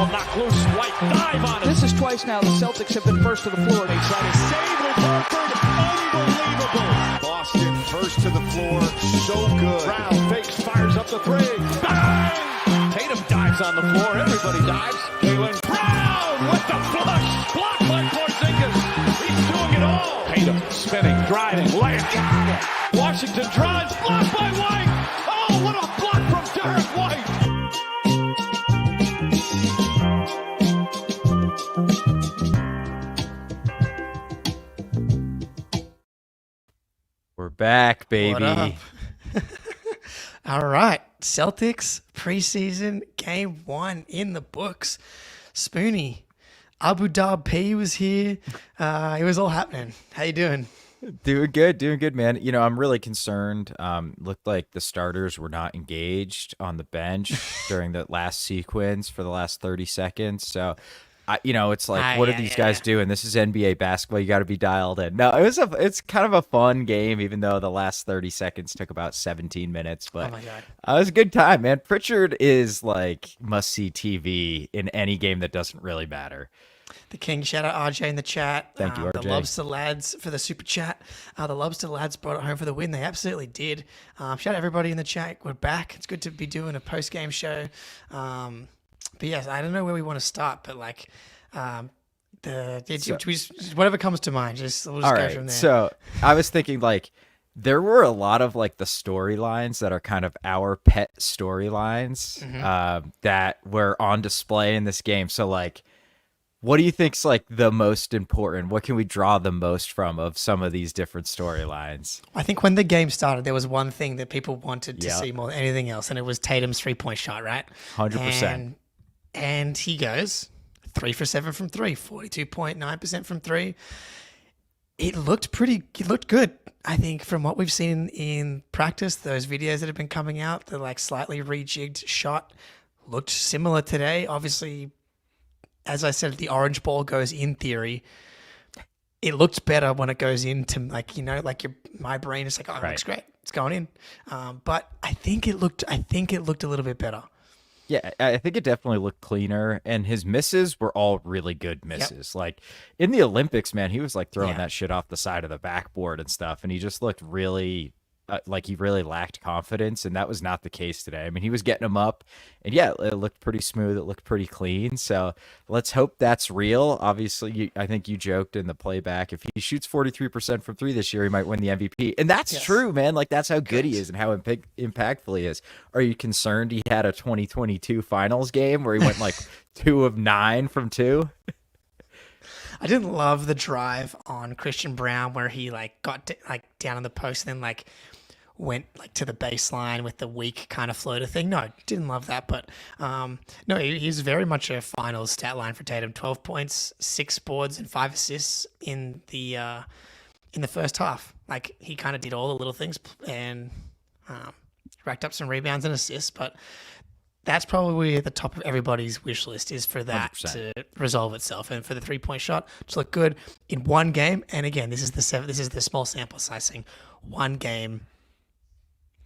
ball knocked loose. White dive on it. This is twice now the Celtics have been first to the floor. They try to save with Horford. Unbelievable. Boston first to the floor. So good. Brown fakes, fires up the three. Bang! Tatum dives on the floor. Everybody dives. Jaylen Brown with the flush. Blocked by Porzingis. He's doing it all. Tatum spinning, driving, layup. Got it. Washington drives. Blocked by White. Oh, what a block from Derek White. We're back, baby. What up? All right. Celtics preseason game 1 in the books. Spoonie, Abu Dhabi was here. It was all happening. How you doing? Doing good, man. You know, I'm really concerned. Looked like the starters were not engaged on the bench during the last sequence for the last 30 seconds. So, it's like, what are these guys doing? This is NBA basketball. You got to be dialed in. No, it's kind of a fun game, even though the last 30 seconds took about 17 minutes. But oh my God. It was a good time, man. Pritchard is like must-see TV in any game that doesn't really matter. The King, shout out RJ in the chat. Thank you, RJ. The Lobster Lads for the super chat. The Lobster Lads brought it home for the win. They absolutely did. Shout out everybody in the chat. We're back. It's good to be doing a post-game show. But yes, I don't know where we want to start, but like whatever comes to mind, we'll just go from there. So I was thinking like there were a lot of like the storylines that are kind of our pet storylines that were on display in this game. So like, what do you think's like the most important? What can we draw the most from of some of these different storylines? I think when the game started, there was one thing that people wanted to see more than anything else, and it was Tatum's 3-point shot, right? 100%. And he goes 3 for 7 from 3, 42.9% from 3. It looked good. I think from what we've seen in practice, those videos that have been coming out, the like slightly rejigged shot looked similar today. Obviously, as I said, the orange ball goes in theory. It looks better when it goes into my brain is like, oh, it looks great. It's going in. But I think it looked a little bit better. Yeah, I think it definitely looked cleaner, and his misses were all really good misses. Yep. Like in the Olympics, man, he was like throwing that shit off the side of the backboard and stuff, and he just looked really like he really lacked confidence, and that was not the case today. I mean, he was getting them up, and yeah, it looked pretty smooth. It looked pretty clean. So let's hope that's real. Obviously, I think you joked in the playback, if he shoots 43% from 3 this year, he might win the MVP. And that's true, man. Like, that's how good he is and how impactful he is. Are you concerned he had a 2022 finals game where he went like 2 of 9 from 2? I didn't love the drive on Christian Braun where he like got down on the post and then like went like to the baseline with the weak kind of floater thing. No, didn't love that, but no, he's very much a finals stat line for Tatum. 12 points, 6 boards, and 5 assists in the first half. Like he kind of did all the little things and racked up some rebounds and assists, but that's probably at the top of everybody's wish list is for that 100%. To resolve itself, and for the 3-point shot to look good in one game. And again, this is the small sample sizing. One game,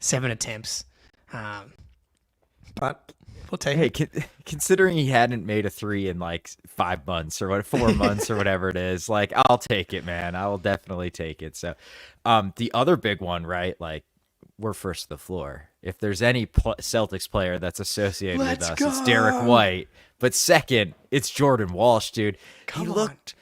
7 attempts, but we'll take it. Considering he hadn't made a 3 in like 5 months or 4 months or whatever it is, like I'll take it, man. I will definitely take it. So, the other big one, right? Like, we're first to the floor. If there's any Celtics player that's associated with us, it's Derek White. But second, it's Jordan Walsh, dude. He looked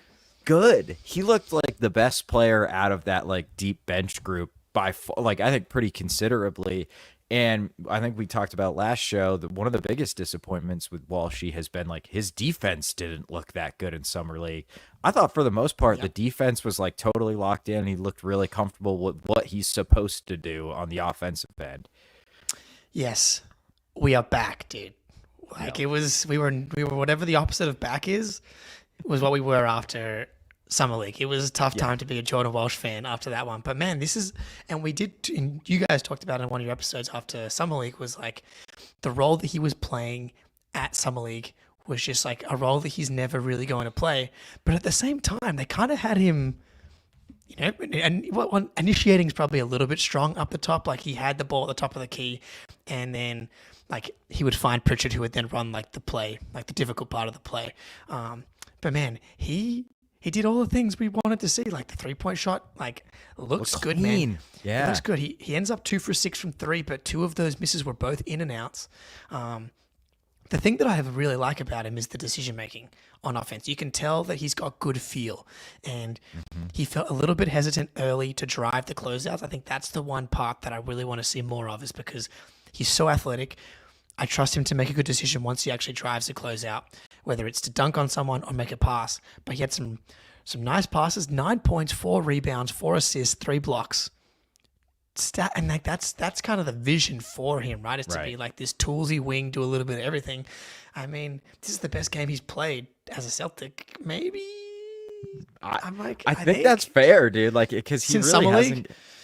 good. He looked like the best player out of that like deep bench group by like I think pretty considerably. And I think we talked about last show that one of the biggest disappointments with Walshy has been like his defense didn't look that good in summer league. I thought for the most part the defense was like totally locked in. He looked really comfortable with what he's supposed to do on the offensive end. Yes, we are back, dude. Like we were whatever the opposite of back is, was what we were after summer league. It was a tough time to be a Jordan Walsh fan after that one. But man, and you guys talked about it in one of your episodes after summer league, was like the role that he was playing at summer league was just like a role that he's never really going to play. But at the same time, they kind of had him, and initiating is probably a little bit strong up the top. Like he had the ball at the top of the key, and then like he would find Pritchard, who would then run like the play, like the difficult part of the play. But man, he did all the things we wanted to see, like the 3-point shot, like looks good, man. Yeah, it looks good. He ends up 2 for 6 from 3, but 2 of those misses were both in and outs. The thing that I really like about him is the decision making on offense. You can tell that he's got good feel, and he felt a little bit hesitant early to drive the closeouts. I think that's the one part that I really want to see more of, is because he's so athletic. I trust him to make a good decision once he actually drives the closeout, whether it's to dunk on someone or make a pass. But he had some nice passes, 9 points, 4 rebounds, 4 assists, 3 blocks. And like that's kind of the vision for him, right? Is to be like this toolsy wing, do a little bit of everything. I mean, this is the best game he's played as a Celtic, maybe. I think that's fair, dude. Like, because he really Summer hasn't.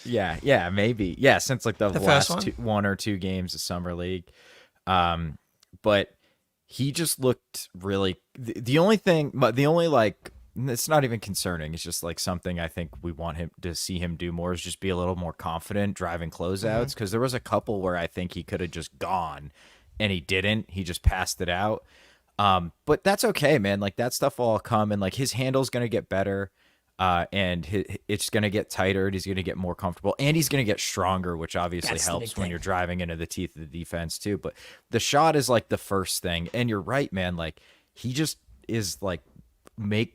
League? Yeah, maybe. Yeah, since like the first last one? 1 or 2 games of Summer League. But he just looked really. The only thing, but the only like. It's not even concerning. It's just like something I think we want him to see him do more, is just be a little more confident driving closeouts. Because there was a couple where I think he could have just gone, and he didn't. He just passed it out. But that's okay, man. Like, that stuff will all come, and like his handle's gonna get better, and it's gonna get tighter. And he's gonna get more comfortable, and he's gonna get stronger, which obviously helps when you're driving into the teeth of the defense too. But the shot is like the first thing, and you're right, man. Like, he just is like.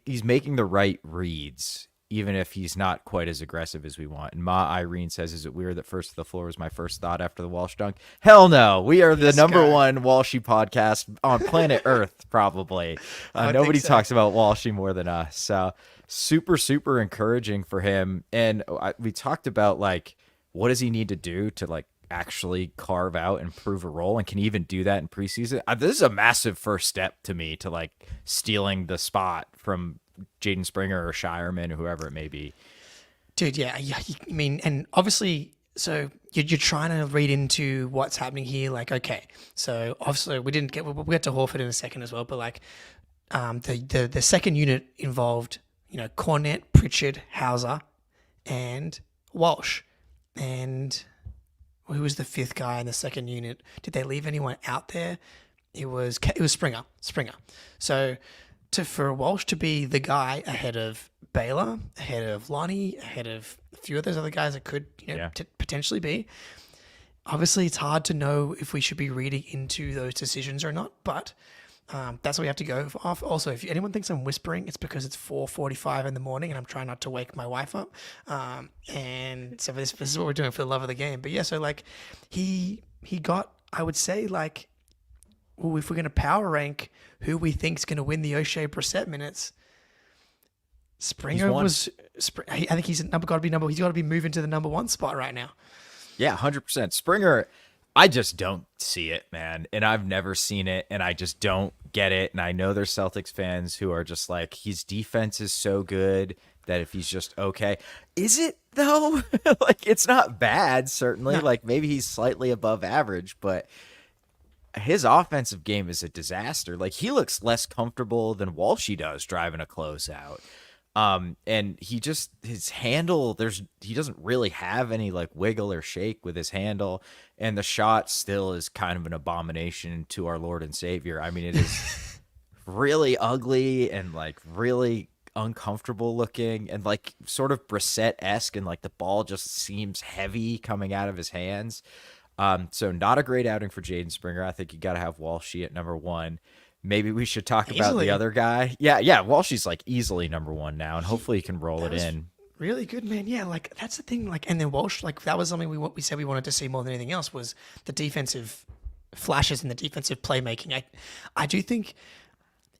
He's making the right reads, even if he's not quite as aggressive as we want. And Ma Irene says, "Is it weird that First to the Floor was my first thought after the Walsh dunk?" Hell no. We are the number one Walshy podcast on planet Earth, probably. Nobody talks about Walshy more than us. So super, super encouraging for him. And we talked about, like, what does he need to do to, like, actually carve out and prove a role, and can he even do that in preseason? This is a massive first step to me to like stealing the spot from Jaden Springer or Shireman or whoever it may be. Dude, yeah. I mean, and obviously, so you're trying to read into what's happening here. Like, okay, so obviously we get to Horford in a second as well, but like the second unit involved, Cornette, Pritchard, Hauser, and Walsh, and who was the 5th guy in the second unit? Did they leave anyone out there? It was Springer. So for Walsh to be the guy ahead of Baylor, ahead of Lonnie, ahead of a few of those other guys that could potentially be. Obviously, it's hard to know if we should be reading into those decisions or not, but that's what we have to go off. Also, if anyone thinks I'm whispering, it's because it's 4:45 in the morning and I'm trying not to wake my wife up. And so this is what we're doing for the love of the game. But yeah, so like he got, I would say, like, well, if we're going to power rank who we think is going to win the O'Shea Brissett minutes, Springer was. I think he's got to be moving to the number 1 spot right now. Yeah, 100%. Springer. I just don't see it, man. And I've never seen it, and I just don't get it. And I know there's Celtics fans who are just like, his defense is so good that if he's just okay. Is it, though? Like, it's not bad, certainly. No. Like, maybe he's slightly above average, but his offensive game is a disaster. Like, he looks less comfortable than Walshy does driving a closeout. And his handle, he doesn't really have any like wiggle or shake with his handle, and the shot still is kind of an abomination to our Lord and Savior. I mean, it is really ugly and like really uncomfortable looking, and like sort of Brissett-esque, and like the ball just seems heavy coming out of his hands. So not a great outing for Jaden Springer. I think you got to have Walshy at number 1. Maybe we should talk about the other guy. Yeah. Walshy's like easily number 1 now, and hopefully he can roll it in. Really good, man. Yeah, like that's the thing. Like, and then Walsh, like that was something we said we wanted to see more than anything else, was the defensive flashes and the defensive playmaking. I do think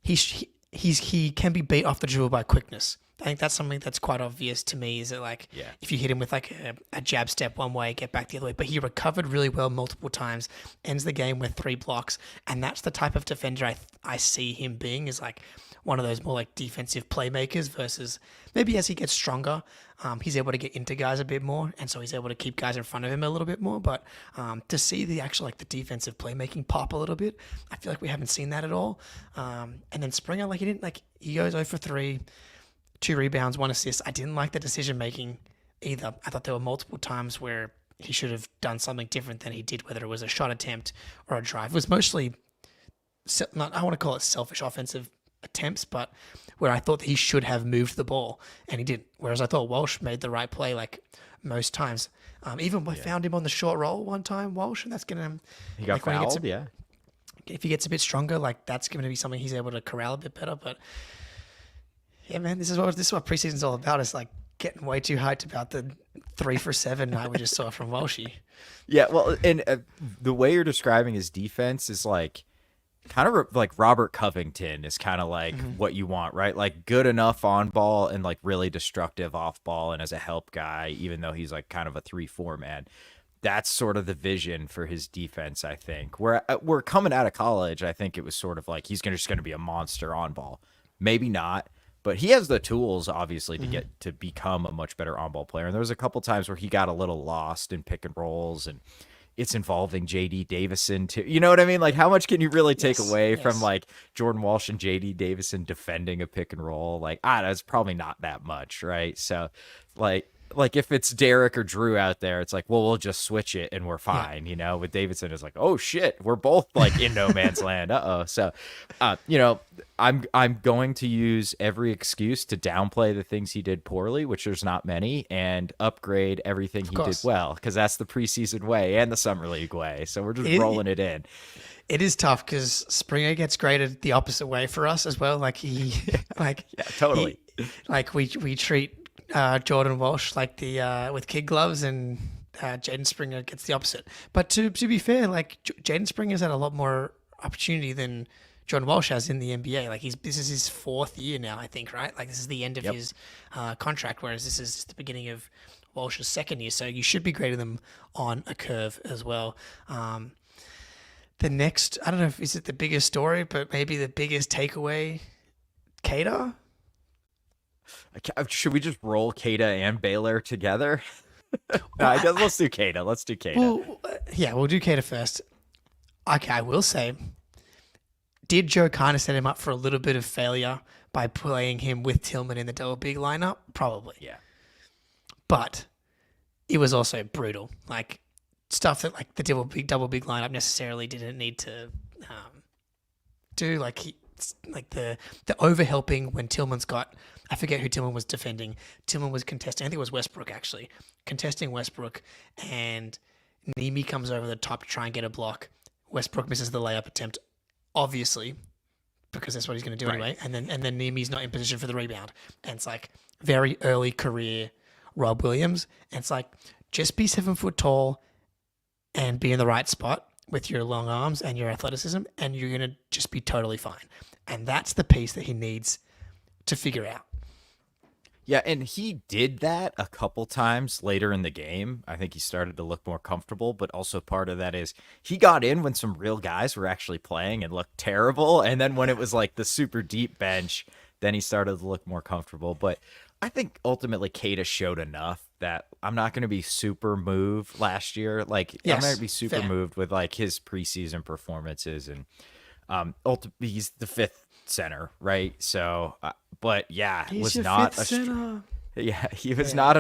he can be beat off the dribble by quickness. I think that's something that's quite obvious to me, is that like if you hit him with like a jab step one way, get back the other way. But he recovered really well multiple times, ends the game with 3 blocks. And that's the type of defender I see him being, is like one of those more like defensive playmakers, versus maybe as he gets stronger, he's able to get into guys a bit more. And so he's able to keep guys in front of him a little bit more. But to see the actual like the defensive playmaking pop a little bit, I feel like we haven't seen that at all. And then Springer, like he goes 0 for 3. 2 rebounds, 1 assist. I didn't like the decision making either. I thought there were multiple times where he should have done something different than he did, whether it was a shot attempt or a drive. It was mostly, not, I want to call it selfish offensive attempts, but where I thought that he should have moved the ball and he didn't. Whereas I thought Walsh made the right play like most times. Even I found him on the short roll one time, Walsh, and that's going to... He got fouled, yeah. If he gets a bit stronger, like that's going to be something he's able to corral a bit better. But yeah, man, this is what preseason's all about. It's like getting way too hyped about the 3 for 7 night we just saw from Walshy. Yeah, well, and the way you're describing his defense is like kind of like Robert Covington is kind of like what you want, right? Like good enough on ball and like really destructive off ball and as a help guy, even though he's like kind of a 3-4 man. That's sort of the vision for his defense, I think. We're coming out of college, I think it was sort of like he's just going to be a monster on ball. Maybe not, but he has the tools, obviously, to get to become a much better on ball player. And there was a couple times where he got a little lost in pick and rolls, and it's involving JD Davison too. You know what I mean? Like, how much can you really take away from like Jordan Walsh and JD Davison defending a pick and roll? Like, that's probably not that much, right? So, like if it's Derek or Drew out there, it's like, well, we'll just switch it and we're fine, you know. With Davidson, it's like, oh shit, we're both like in no man's land. So, you know, I'm going to use every excuse to downplay the things he did poorly, which there's not many, and upgrade everything he did well, because that's the preseason way and the summer league way. So we're just rolling it in. It is tough because Springer gets graded the opposite way for us as well. Like yeah, totally. We treat Jordan Walsh like the with kid gloves, and Jaden Springer gets the opposite. But to be fair, like Jaden Springer's had a lot more opportunity than Jordan Walsh has in the NBA. Like this is his 4th year now, I think, right? Like this is the end of his contract, whereas this is the beginning of Walsh's 2nd year. So you should be grading them on a curve as well. The next, I don't know if is it the biggest story, but maybe the biggest takeaway, Queta. Should we just roll Queta and Baylor together? No, I guess let's do Queta. Let's do Queta. Well, yeah, we'll do Queta first. Okay, I will say, did Joe kind of set him up for a little bit of failure by playing him with Tillman in the double big lineup? Probably. Yeah. But it was also brutal. Like stuff that like the double big lineup necessarily didn't need to do. Like the overhelping when Tillman's got, I forget who Tillman was defending. Tillman was contesting, I think it was Westbrook actually, contesting Westbrook, and Neemi comes over the top to try and get a block. Westbrook misses the layup attempt, obviously, because that's what he's going to do anyway. And then Neemi's not in position for the rebound. And it's like very early career Rob Williams. And it's like, just be 7 foot tall and be in the right spot with your long arms and your athleticism, and you're going to just be totally fine. And that's the piece that he needs to figure out. Yeah, and he did that a couple times later in the game. I think he started to look more comfortable, but also part of that is he got in when some real guys were actually playing and looked terrible. And then when it was like the super deep bench, then he started to look more comfortable. But I think ultimately Queta showed enough that I'm not going to be super moved last year. Like, I'm going to be super moved with like his preseason performances. And ultimately, he's the 5th center, right? So, but yeah, he was not a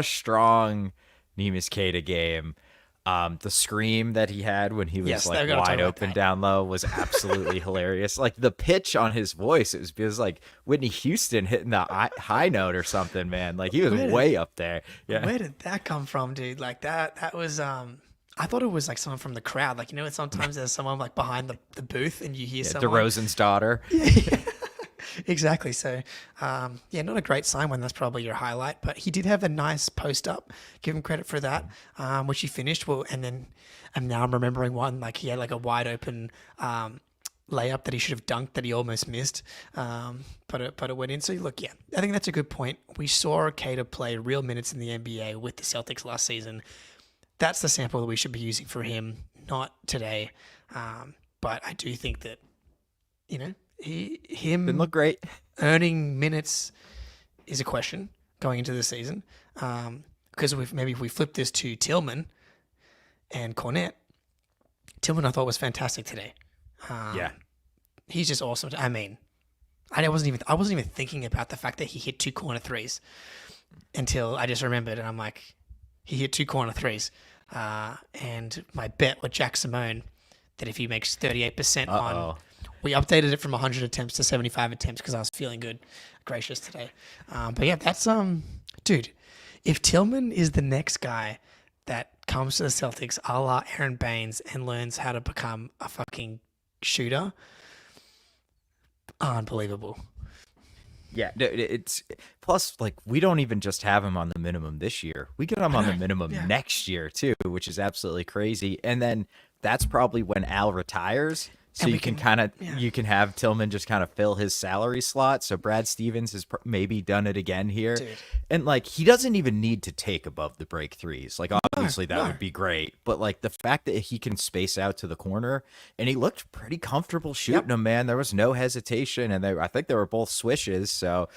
strong Neemias Queta game. The scream that he had when he was like wide open down low was absolutely hilarious. Like the pitch on his voice, it was like Whitney Houston hitting the high note or something, man. Like he was way up there. Yeah. Where did that come from, dude? Like that was I thought it was like someone from the crowd. Like, you know, sometimes there's someone like behind the booth and you hear someone. DeRozan's daughter. Yeah. Exactly. So, not a great sign when that's probably your highlight, but he did have a nice post up. Give him credit for that, which he finished well. And now I'm remembering one, like he had like a wide open layup that he should have dunked that he almost missed, but it went in. So look, yeah, I think that's a good point. We saw Queta play real minutes in the NBA with the Celtics last season. That's the sample that we should be using for him, not today. But I do think that, you know, him didn't look great. Earning minutes is a question going into the season. Because if we flip this to Tillman and Cornette, Tillman I thought was fantastic today. He's just awesome. I mean, I wasn't even thinking about the fact that he hit 2 corner threes until I just remembered, and I'm like, he hit 2 corner threes. And my bet with Jack Simone that if he makes 38% Uh-oh. we updated it from 100 attempts to 75 attempts because I was feeling gracious today. But yeah, that's dude. If Tillman is the next guy that comes to the Celtics, a la Aaron Baines, and learns how to become a fucking shooter, unbelievable. Yeah, it's plus like we don't even just have him on the minimum this year. We get him on the minimum next year too, which is absolutely crazy. And then that's probably when Al retires. So you can kind of you can have Tillman just kind of fill his salary slot. So Brad Stevens has maybe done it again here. Dude. And like he doesn't even need to take above the break threes. Like obviously that would be great, but like the fact that he can space out to the corner and he looked pretty comfortable shooting them, man. There was no hesitation, and I think they were both swishes. So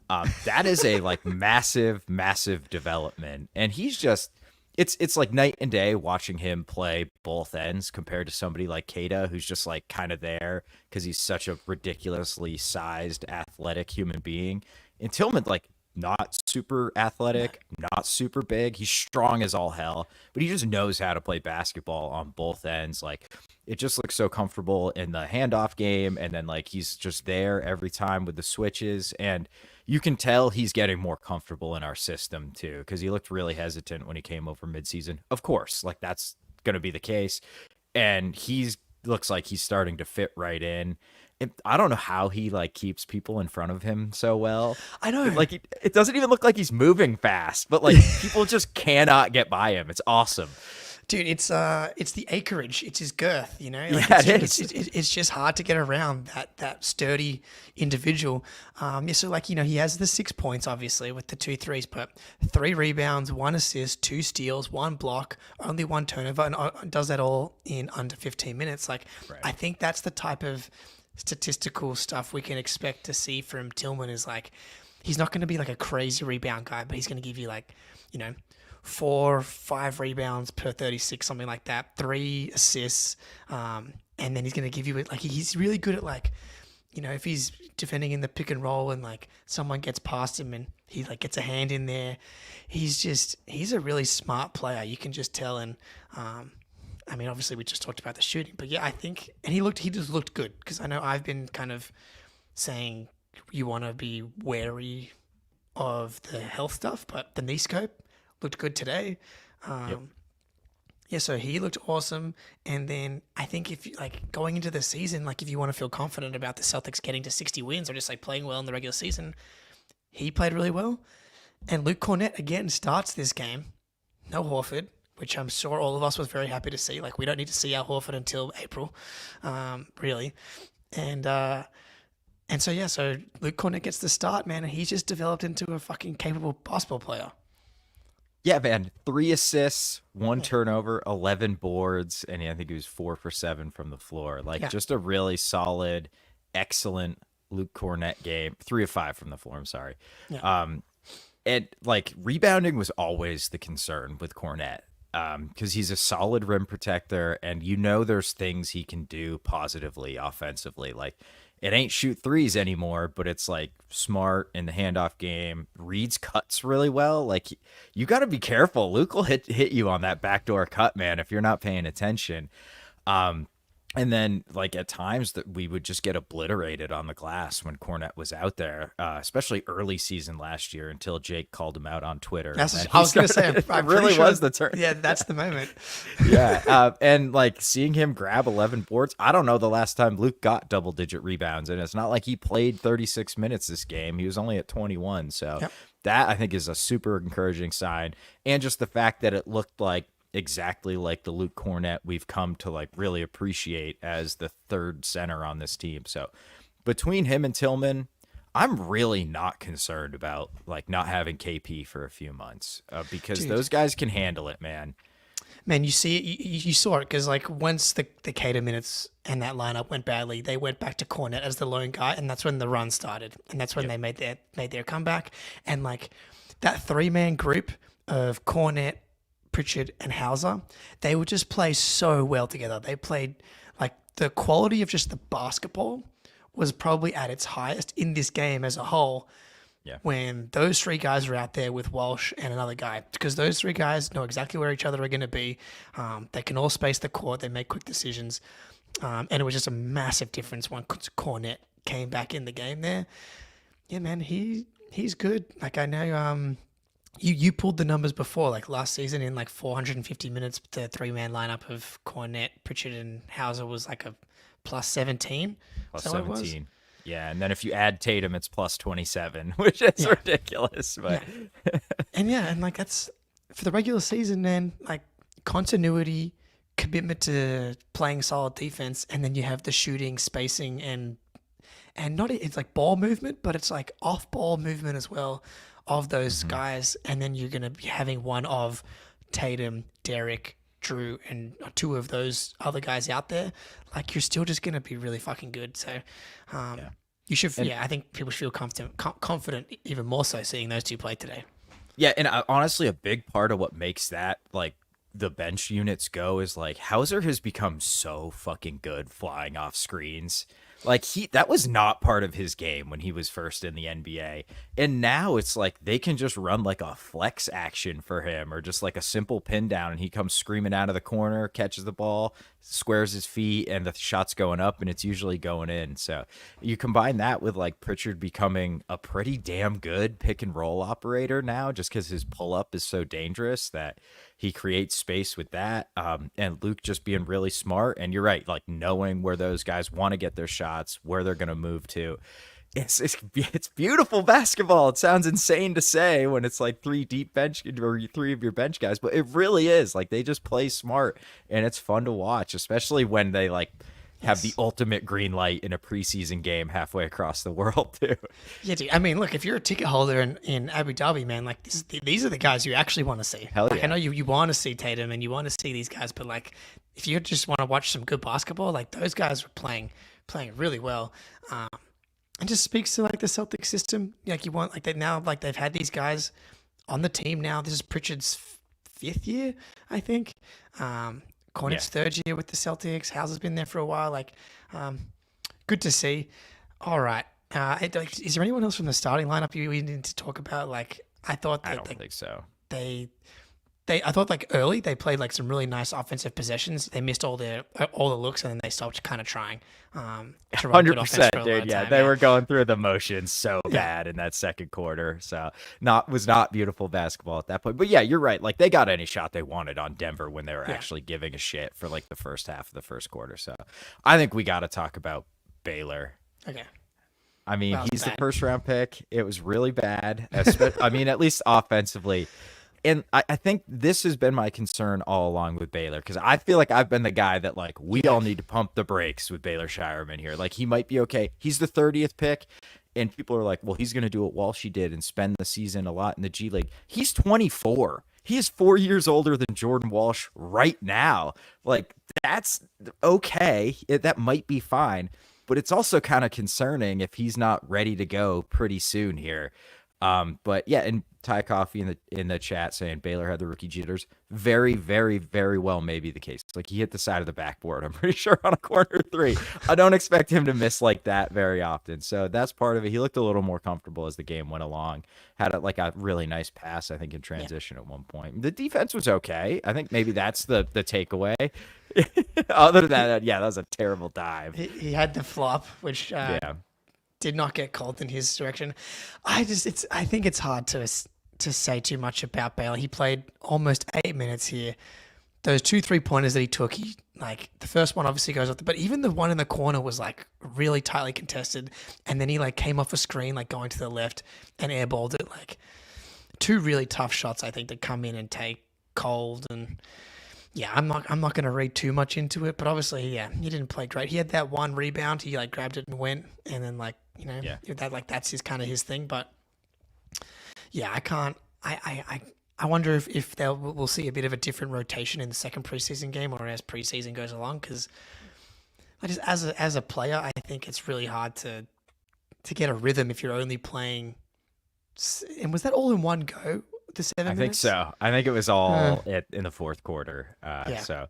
that is a like massive development, and he's just. It's like night and day watching him play both ends compared to somebody like Queta, who's just like kind of there because he's such a ridiculously sized, athletic human being. And Tillman, like, not super athletic, not super big. He's strong as all hell, but he just knows how to play basketball on both ends. Like, it just looks so comfortable in the handoff game, and then like he's just there every time with the switches, and you can tell he's getting more comfortable in our system too, because he looked really hesitant when he came over midseason. Of course, like that's going to be the case, and looks like he's starting to fit right in. I don't know how he like keeps people in front of him so well. I know, like it doesn't even look like he's moving fast, but like people just cannot get by him. It's awesome. Dude, it's the acreage. It's his girth, you know? Like, Yeah, it's just hard to get around that sturdy individual. So, like, you know, he has the 6 points, obviously, with the 2 threes, but 3 rebounds, 1 assist, 2 steals, 1 block, only 1 turnover, and does that all in under 15 minutes. Like, right. I think that's the type of statistical stuff we can expect to see from Tillman is, like, he's not going to be, like, a crazy rebound guy, but he's going to give you, like, you know, 4 or 5 rebounds per 36, something like that, 3 assists, and then he's going to give you it. Like, he's really good at, like, you know, if he's defending in the pick and roll and like someone gets past him and he like gets a hand in there, he's a really smart player. You can just tell. And I mean, obviously we just talked about the shooting, but yeah, I think, and he just looked good, because I know I've been kind of saying you want to be wary of the health stuff, but the knee scope looked good today. Yeah, so he looked awesome. And then I think if you, like, going into the season, like, if you want to feel confident about the Celtics getting to 60 wins or just like playing well in the regular season, he played really well. And Luke Cornett again starts this game. No Horford, which I'm sure all of us was very happy to see. Like, we don't need to see our Horford until April, really. And so yeah, so Luke Cornett gets the start, man, and he's just developed into a fucking capable basketball player. Yeah, man. 3 assists, 1 turnover, 11 boards, and I think he was 4 for 7 from the floor. Like, just a really solid, excellent Luke Cornett game. 3 of 5 from the floor, I'm sorry. Yeah. And, like, rebounding was always the concern with Cornett, because he's a solid rim protector, and you know there's things he can do positively, offensively. Like, it ain't shoot threes anymore, but it's like smart in the handoff game. Reads cuts really well. Like, you got to be careful. Luke will hit you on that backdoor cut, man, if you're not paying attention. And then, like, at times that we would just get obliterated on the glass when Cornett was out there, especially early season last year until Jake called him out on Twitter. I was going to say, it really was the turn. Yeah, that's the moment. Yeah. And, like, seeing him grab 11 boards, I don't know the last time Luke got double-digit rebounds, and it's not like he played 36 minutes this game. He was only at 21. So that, I think, is a super encouraging sign. And just the fact that it looked like exactly like the Luke Cornett we've come to like really appreciate as the third center on this team. So between him and Tillman, I'm really not concerned about like not having KP for a few months, because those guys can handle it, man. Man, you see it, you saw it, because like once the Queta minutes and that lineup went badly, they went back to Cornett as the lone guy, and that's when the run started, and that's when they made their comeback. And like that 3-man group of Cornett, Pritchard, and Hauser, they would just play so well together. They played, like, the quality of just the basketball was probably at its highest in this game as a whole, Yeah. when those three guys are out there with Walsh and another guy, because those three guys know exactly where each other are going to be. They can all space the court. They make quick decisions. And it was just a massive difference when Cornet came back in the game there. Yeah, man, he's good. Like, I know you pulled the numbers before, like last season in like 450 minutes, the three-man lineup of Cornet, Pritchard, and Hauser was like a plus 17. Plus Is that what it was? 17. Yeah, and then if you add Tatum, it's plus 27, which is ridiculous. But And like that's for the regular season, man. Like continuity, commitment to playing solid defense, and then you have the shooting, spacing, and not it's like ball movement, but it's like off ball movement as well of those guys. And then you're gonna be having one of Tatum, Derek, Drew, and two of those other guys out there. Like you're still just gonna be really fucking good. So, you should. I think people should feel confident even more so seeing those two play today. Yeah, and honestly, a big part of what makes that like the bench units go is like Hauser has become so fucking good flying off screens. Like that was not part of his game when he was first in the NBA. And now it's like they can just run like a flex action for him or just like a simple pin down and he comes screaming out of the corner, catches the ball, squares his feet, and the shot's going up and it's usually going in. So you combine that with like Pritchard becoming a pretty damn good pick and roll operator now just because his pull up is so dangerous that he creates space with that. And Luke just being really smart. And you're right, like knowing where those guys want to get their shots, where they're going to move to. It's beautiful basketball. It sounds insane to say when it's like three deep bench or three of your bench guys, but it really is. Like they just play smart and it's fun to watch, especially when they like have the ultimate green light in a preseason game halfway across the world too. Yeah, dude. I mean, look, if you're a ticket holder in Abu Dhabi, man, like these are the guys you actually want to see. Hell like, yeah. I know you want to see Tatum and you want to see these guys, but like if you just want to watch some good basketball, like those guys are playing really well. And just speaks to like the Celtics system. Like you want like they now like they've had these guys on the team now. This is Pritchard's fifth year, I think. Cornet's third year with the Celtics. Hauser's been there for a while. Like, good to see. All right. Is there anyone else from the starting lineup we need to talk about? Like, I thought that I don't think so. I thought like early they played like some really nice offensive possessions. They missed all the looks and then they stopped kind of trying. 100%, dude. Yeah, they were going through the motions so bad in that second quarter. So was not beautiful basketball at that point. But yeah, you're right. Like they got any shot they wanted on Denver when they were actually giving a shit for like the first half of the first quarter. So I think we got to talk about Baylor. Okay. I mean, he's the first round pick. It was really bad. I mean, at least offensively. And I think this has been my concern all along with Baylor because I feel like I've been the guy that like we all need to pump the brakes with Baylor Shireman here. Like he might be okay. He's the 30th pick. And people are like, well, he's going to do what Walsh did and spend the season a lot in the G League. He's 24. He is 4 years older than Jordan Walsh right now. Like that's okay. That might be fine. But it's also kind of concerning if he's not ready to go pretty soon here. But yeah, and Ty Coffee in the chat saying Baylor had the rookie jitters. Very, very, very well may be the case. Like he hit the side of the backboard, I'm pretty sure, on a corner three. I don't expect him to miss like that very often. So that's part of it. He looked a little more comfortable as the game went along. Had a really nice pass, I think, in transition at one point. The defense was okay. I think maybe that's the takeaway. Other than that, that was a terrible dive. He had the flop, which did not get called in his direction. I think it's hard to say too much about Baylor. He played almost 8 minutes here. Those 2 3-pointers that he took, the first one obviously goes off, but even the one in the corner was like really tightly contested. And then he like came off a screen, like going to the left and airballed it. Like 2 really tough shots, I think, to come in and take cold. And yeah, I'm not going to read too much into it, but obviously, he didn't play great. He had that one rebound. He like grabbed it and went, and then that's his thing. But yeah, I can't. I wonder if we'll see a bit of a different rotation in the second preseason game or as preseason goes along. Because I just as a player, I think it's really hard to get a rhythm if you're only playing. And was that all in one go? The 7 minutes? I think so. I think it was all in the fourth quarter. So,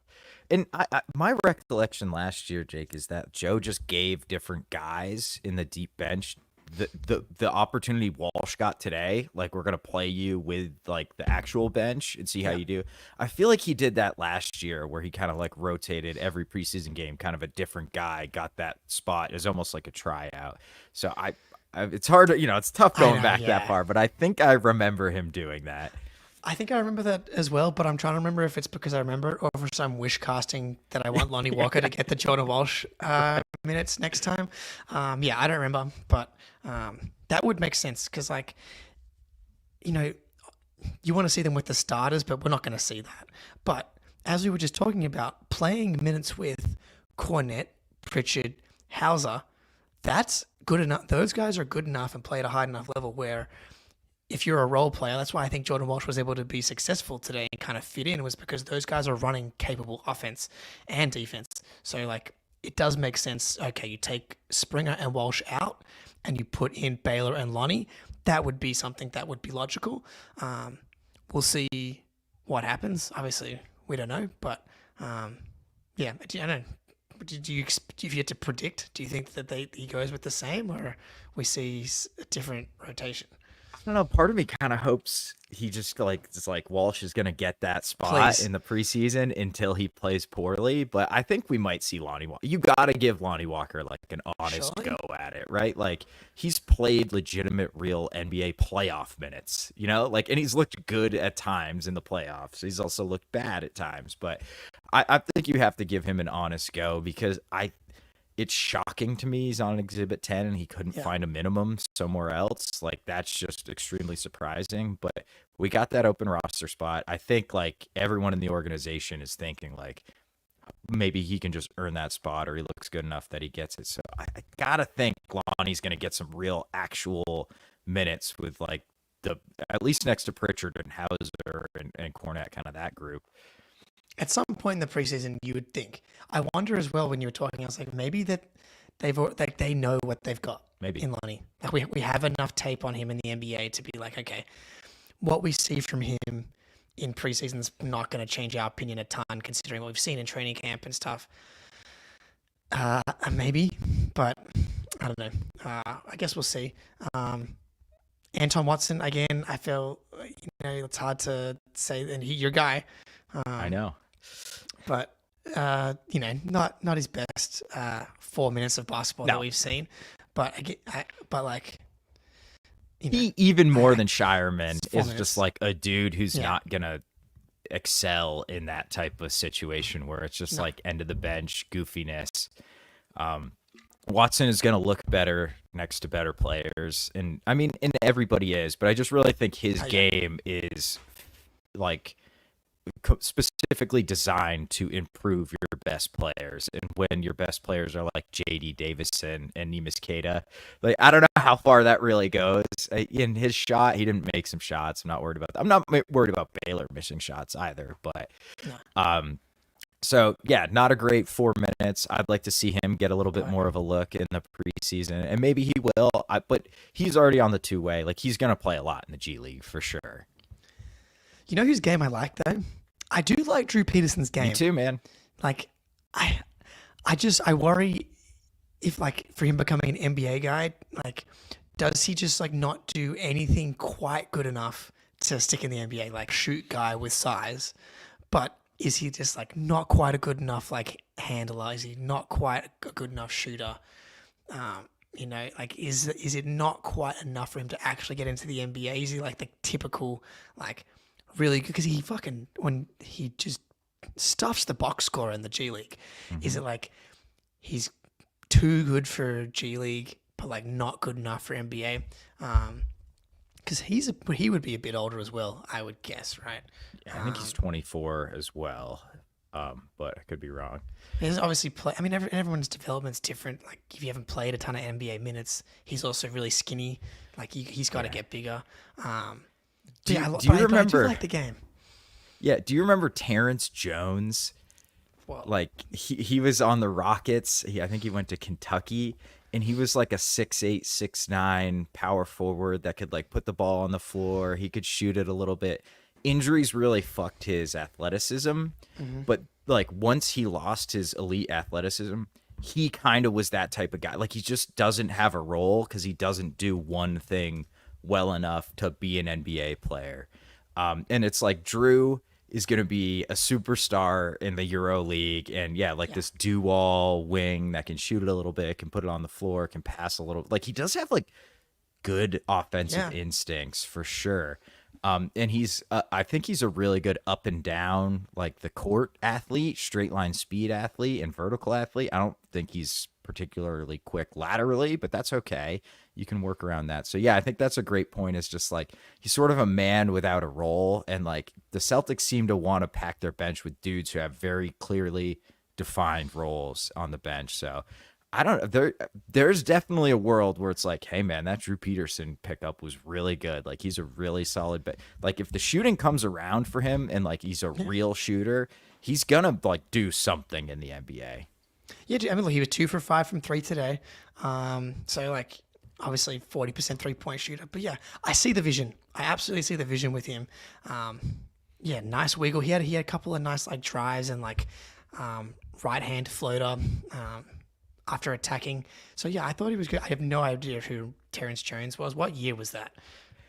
and my recollection last year, Jake, is that Joe just gave different guys in the deep bench the opportunity Walsh got today, like we're gonna play you with like the actual bench and see how you do. I feel like he did that last year where he kind of like rotated every preseason game, kind of a different guy got that spot. It was almost like a tryout. So I it's hard to, it's tough going back that far, but I think I remember him doing that. I think I remember that as well, but I'm trying to remember if it's because I remember it or for some wish casting that I want Lonnie Walker to get the Jordan Walsh minutes next time. I don't remember, but that would make sense because, you want to see them with the starters, but we're not going to see that. But as we were just talking about, playing minutes with Cornette, Pritchard, Hauser, that's good enough. Those guys are good enough and play at a high enough level where if you're a role player, that's why I think Jordan Walsh was able to be successful today and kind of fit in, was because those guys are running capable offense and defense. So, it does make sense. Okay, you take Springer and Walsh out and you put in Baylor and Lonnie. That would be something that would be logical. We'll see what happens. Obviously, we don't know. But, I don't know. If you had to predict, do you think that he goes with the same or we see a different rotation? I don't know. Part of me kind of hopes he just Walsh is going to get that spot in the preseason until he plays poorly. But I think we might see Lonnie Walker. You got to give Lonnie Walker an honest go at it, right? He's played legitimate, real NBA playoff minutes, and he's looked good at times in the playoffs. He's also looked bad at times, but I think you have to give him an honest go because it's shocking to me he's on Exhibit 10 and he couldn't find a minimum somewhere else. That's just extremely surprising. But we got that open roster spot. I think everyone in the organization is thinking maybe he can just earn that spot or he looks good enough that he gets it. So I gotta think Lonnie's gonna get some real actual minutes with at least next to Pritchard and Hauser and Cornette, kind of that group. At some point in the preseason, you would think. I wonder as well when you were talking. I was like, maybe that they know what they've got. Maybe in Lonnie, we have enough tape on him in the NBA to be okay, what we see from him in preseason is not going to change our opinion a ton, considering what we've seen in training camp and stuff. Maybe, but I don't know. I guess we'll see. Anton Watson again. I feel it's hard to say, and your guy. I know. But not his best 4 minutes of basketball that we've seen. But he even more than Shireman is just a dude who's not gonna excel in that type of situation where it's just end of the bench goofiness. Watson is gonna look better next to better players, and everybody is, but I just really think his game is specifically designed to improve your best players, and when your best players are J.D. Davison and Neemias Queta, I don't know how far that really goes. In his shot, he didn't make some shots. I'm not worried about that. I'm not worried about Baylor missing shots either, but so yeah, not a great 4 minutes. I'd like to see him get a little bit more of a look in the preseason, and maybe he will. But he's already on the two-way. Like, he's going to play a lot in the G League for sure. You know whose game I like, though? I do like Drew Peterson's game. Me too, man. Like, I worry if, like, for him becoming an NBA guy, like, does he just, like, not do anything quite good enough to stick in the NBA? Like, shoot guy with size, but is he just, like, not quite a good enough, like, handler? Is he not quite a good enough shooter? You know, like, is it not quite enough for him to actually get into the NBA? Is he, like, the typical, like, really good? Because when he just stuffs the box score in the G League, is it like he's too good for G League, but, like, not good enough for NBA? Because he would be a bit older as well, I would guess, right? Yeah, I think he's 24 as well, but I could be wrong. He's obviously everyone's development's different. Like, if you haven't played a ton of NBA minutes, he's also really skinny. Like, he's got to get bigger. Do you remember? I do like the game. Yeah. Do you remember Terrence Jones? Well, like he was on the Rockets. I think he went to Kentucky, and he was like a 6'8", 6'9" power forward that could, like, put the ball on the floor. He could shoot it a little bit. Injuries really fucked his athleticism, but, like, once he lost his elite athleticism, he kind of was that type of guy. Like, he just doesn't have a role because he doesn't do one thing well enough to be an NBA player. And it's like Drew is going to be a superstar in the Euro League, and this do-all wing that can shoot it a little bit, can put it on the floor, can pass a little. Like, he does have like good offensive instincts for sure. And he's I think he's a really good up and down, like the court athlete, straight line speed athlete, and vertical athlete. I don't think he's particularly quick laterally, but that's okay. You can work around that. So yeah, I think that's a great point. Is just like he's sort of a man without a role, and like the Celtics seem to want to pack their bench with dudes who have very clearly defined roles on the bench. So I don't know. There's definitely a world where it's like, hey man, that Drew Peterson pickup was really good. Like, he's a really solid, but like if the shooting comes around for him and like he's a real shooter, he's gonna like do something in the NBA. Yeah, I mean, he was 2 for 5 from 3 today. So like obviously 40% 3-point shooter. But yeah, I see the vision. I absolutely see the vision with him. Yeah, nice wiggle. He had a couple of nice like drives and like right hand floater. After attacking. So yeah, I thought he was good. I have no idea who Terrence Jones was. What year was that?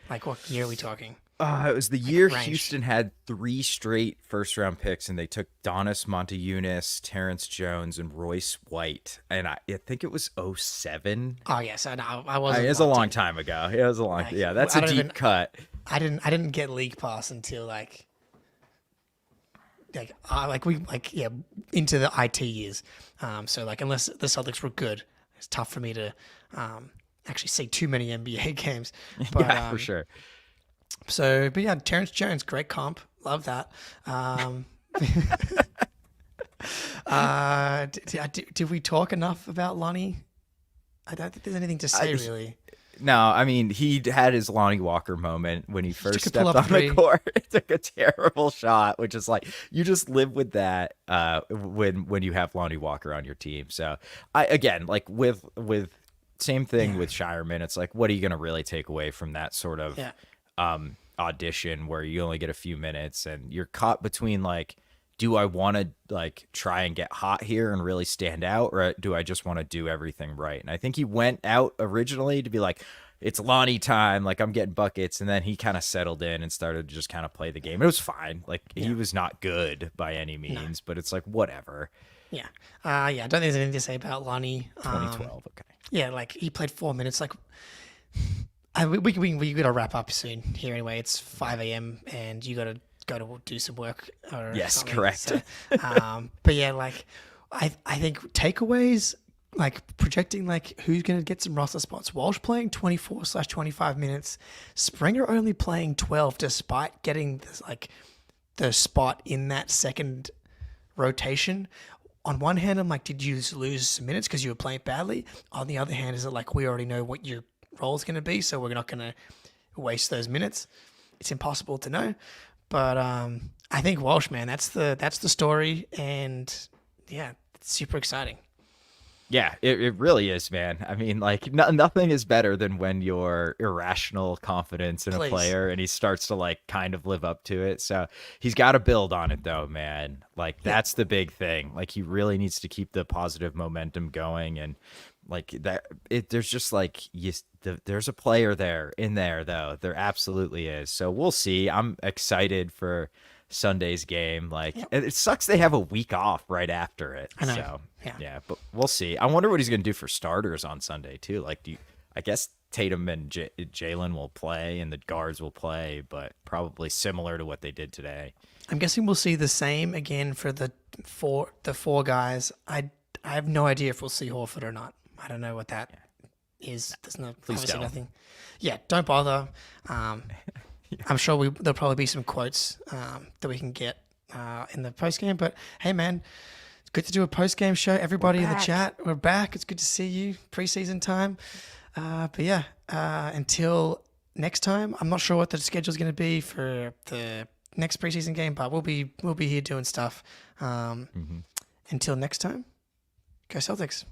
Like, what year are we talking? It was the year range. Houston had 3 straight first-round picks, and they took Donis Montejunas, Terrence Jones, and Royce White. And I think it was 07. Oh yes, I wasn't. It was a long time ago. It was a long. Yeah, that's a deep cut. I didn't get League Pass until into the IT years. So like unless the Celtics were good, it's tough for me to actually see too many NBA games. But, yeah, for sure. So, but yeah, Terrence Jones, great comp, love that. Did we talk enough about Lonnie? I don't think there's anything to say really. No, I mean, he had his Lonnie Walker moment when he first stepped on the court. It took a terrible shot, which is like, you just live with that when you have Lonnie Walker on your team. So with same thing with Shireman, it's like, what are you going to really take away from that sort of audition where you only get a few minutes and you're caught between like, do I want to like try and get hot here and really stand out, or do I just want to do everything right? And I think he went out originally to be like, it's Lonnie time, like I'm getting buckets, and then he kind of settled in and started to just kind of play the game. It was fine. Like he was not good by any means, but it's like whatever. Yeah. I don't think there's anything to say about Lonnie. 2012, okay. Yeah, like he played 4 minutes. Like we got to wrap up soon here anyway. It's 5 a.m. and you got to go to do some work. Or yes, something. correct. So, but yeah, like I think takeaways, like projecting like who's going to get some roster spots. Walsh playing 24/25 minutes. Springer only playing 12 despite getting this, like the spot in that second rotation. On one hand, I'm like, did you lose some minutes because you were playing badly? On the other hand, is it like we already know what your role is going to be, so we're not going to waste those minutes? It's impossible to know. But I think Walsh, man, that's the story, and yeah, it's super exciting. Yeah, it really is, man. I mean, like nothing is better than when your irrational confidence in a player and he starts to like kind of live up to it. So he's got to build on it though, man. Like that's the big thing. Like he really needs to keep the positive momentum going, and like that. There's just like there's a player there in there though. There absolutely is. So we'll see. I'm excited for Sunday's game. Like it sucks they have a week off right after it. I know. So yeah, but we'll see. I wonder what he's gonna do for starters on Sunday too. Like, I guess Tatum and Jalen will play and the guards will play, but probably similar to what they did today. I'm guessing we'll see the same again for the four guys. I have no idea if we'll see Horford or not. I don't know what that is. There's obviously nothing. Yeah, don't bother. I'm sure there'll probably be some quotes that we can get in the post game. But hey, man, it's good to do a post game show. Everybody in the chat, we're back. It's good to see you. Preseason time. But yeah, until next time, I'm not sure what the schedule is going to be for the next preseason game, but we'll be here doing stuff. Until next time, go Celtics.